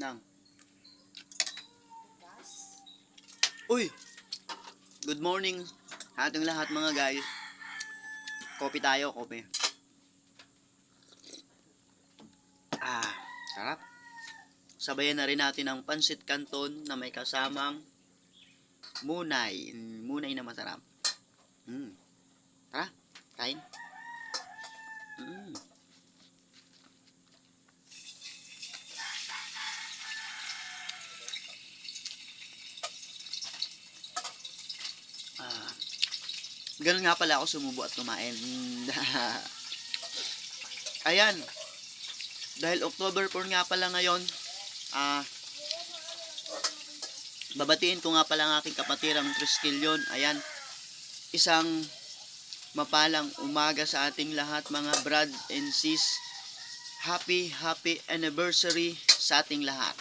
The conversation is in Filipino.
Nang. Uy! Good morning ating lahat mga guys. Kopi tayo, kopi. Sarap. Sabayan na rin natin ang pansit canton na may kasamang munay. Munay na masarap. Tara, kain. Ganun nga pala ako sumubo at kumain. Ayan. Dahil October 4 nga pala ngayon, babatiin ko nga pala ang aking kapatirang Triskelion. Ayan. Isang mapalang umaga sa ating lahat mga brad and sis. Happy anniversary sa ating lahat.